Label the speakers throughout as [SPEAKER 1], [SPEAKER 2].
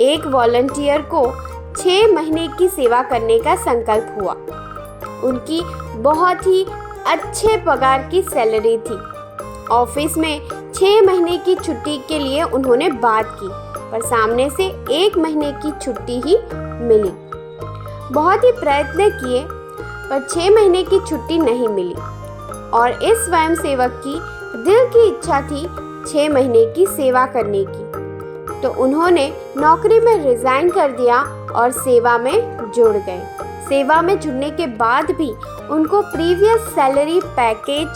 [SPEAKER 1] एक वॉलंटियर को 6 महीने की सेवा करने का संकल्प हुआ। उनकी बहुत ही अच्छे पगार की सैलरी थी। ऑफिस में 6 महीने की छुट्टी के लिए उन्होंने बात की, पर सामने से 1 महीने की छुट्टी ही मिली। बहुत ही प्रयत्न किए पर 6 महीने की छुट्टी नहीं मिली और इस स्वयंसेवक की दिल की इच्छा थी 6 महीने की सेवा करने की। तो उन्होंने नौकरी में रिजाइन कर दिया और सेवा में जुड़ गए। सेवा में जुड़ने के बाद भी उनको प्रीवियस सैलरी पैकेज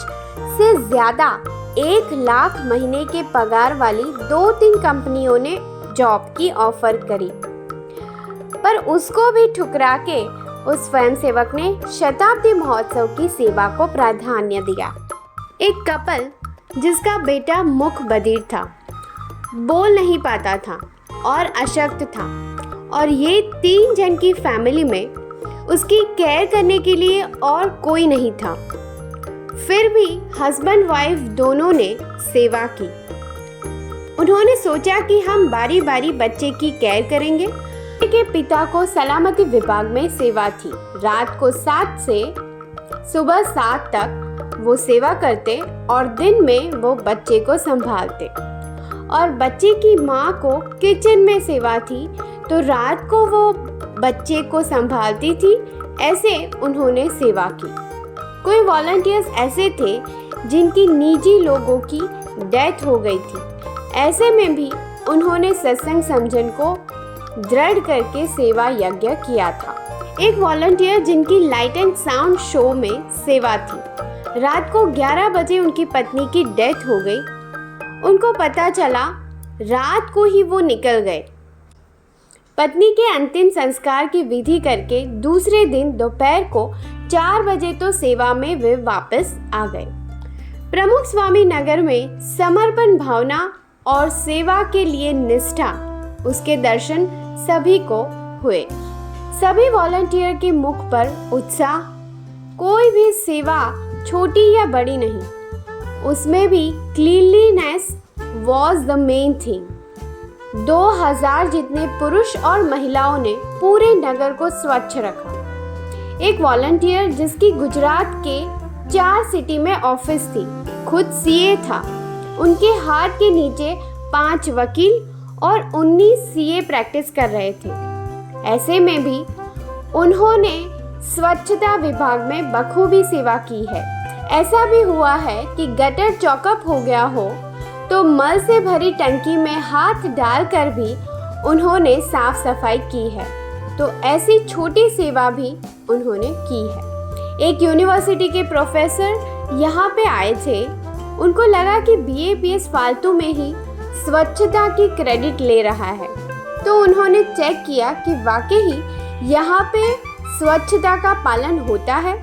[SPEAKER 1] से ज़्यादा 1 लाख महीने के पगार वाली 2-3 कंपनियों ने जॉब की ऑफर करी, पर उसको भी ठुकरा के उस स्वयंसेवक ने शताब्दी महोत्सव की सेवा को प्राधान्य दिया। एक कपल जिसका बेटा मुख बधिर था, बोल नहीं पाता था और अशक्त था, और ये 3 जन की फैमिली में उसकी केयर करने के लिए और कोई नहीं था। फिर भी हस्बैंड वाइफ दोनों ने सेवा की। उन्होंने सोचा कि हम बारी बारी बच्चे की केयर करेंगे। के पिता को सलामती विभाग में सेवा थी। रात को 7 से सुबह 7 तक वो सेवा करते और दिन में वो बच्चे को संभालते, और बच्चे की माँ को किचन में सेवा थी तो रात को वो बच्चे को संभालती थी। ऐसे उन्होंने सेवा की। कोई वॉलंटियर्स ऐसे थे जिनकी निजी लोगों की डेथ हो गई थी। ऐसे में भी उन्होंने सत्संग समझन को दृढ़ करके सेवा यज्ञ किया था। एक वॉलंटियर जिनकी लाइट एंड साउंड शो में सेवा थी, रात को 11 बजे उनकी पत्नी की डेथ हो गई। उनको पता चला, रात को ही वो निकल गए। पत्नी के अंतिम संस्कार की विधि करके दूसरे दिन दोपहर को 4 बजे तो सेवा में वे वापस आ गए। प्रमुख स्वामी नगर में समर्पण भावना और सेवा के लिए निष्ठा, उसके दर्शन सभी को हुए। सभी वॉलंटियर के मुख पर उत्साह। कोई भी सेवा छोटी या बड़ी नहीं, उसमें भी cleanliness was the main thing. 2000 जितने पुरुष और महिलाओं ने पूरे नगर को स्वच्छ रखा। एक वॉलंटियर जिसकी गुजरात के 4 सिटी में ऑफिस थी, खुद सीए था। उनके हाथ के नीचे 5 वकील और 19 सीए प्रैक्टिस कर रहे थे। ऐसे में भी उन्होंने स्वच्छता विभाग में बखूबी सेवा की है। ऐसा भी हुआ है कि गटर चौकअप हो गया हो तो मल से भरी टंकी में हाथ डालकर भी उन्होंने साफ सफाई की है। तो ऐसी छोटी सेवा भी उन्होंने की है। एक यूनिवर्सिटी के प्रोफेसर यहाँ पे आए थे। उनको लगा कि बीएपीएस फालतू में ही स्वच्छता की क्रेडिट ले रहा है, तो उन्होंने चेक किया कि वाकई यहाँ पे स्वच्छता का पालन होता है।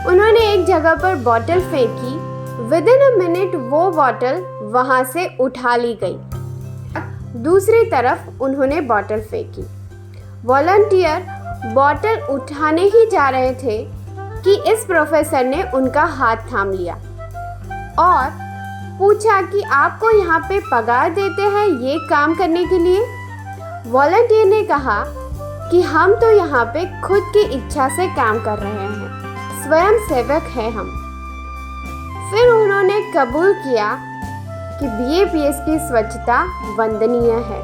[SPEAKER 1] उन्होंने एक जगह पर बॉटल फेंकी। विदिन अ मिनट वो बॉटल वहाँ से उठा ली गई। दूसरी तरफ उन्होंने बॉटल फेंकी। वॉलंटियर बॉटल उठाने ही जा रहे थे कि इस प्रोफेसर ने उनका हाथ थाम लिया और पूछा कि आपको यहाँ पे पगार देते हैं ये काम करने के लिए? वॉलंटियर ने कहा कि हम तो यहाँ पे खुद की इच्छा से काम कर रहे हैं, स्वयं सेवक हैं हम। फिर उन्होंने कबूल किया कि बीएपीएस की स्वच्छता वंदनीय है।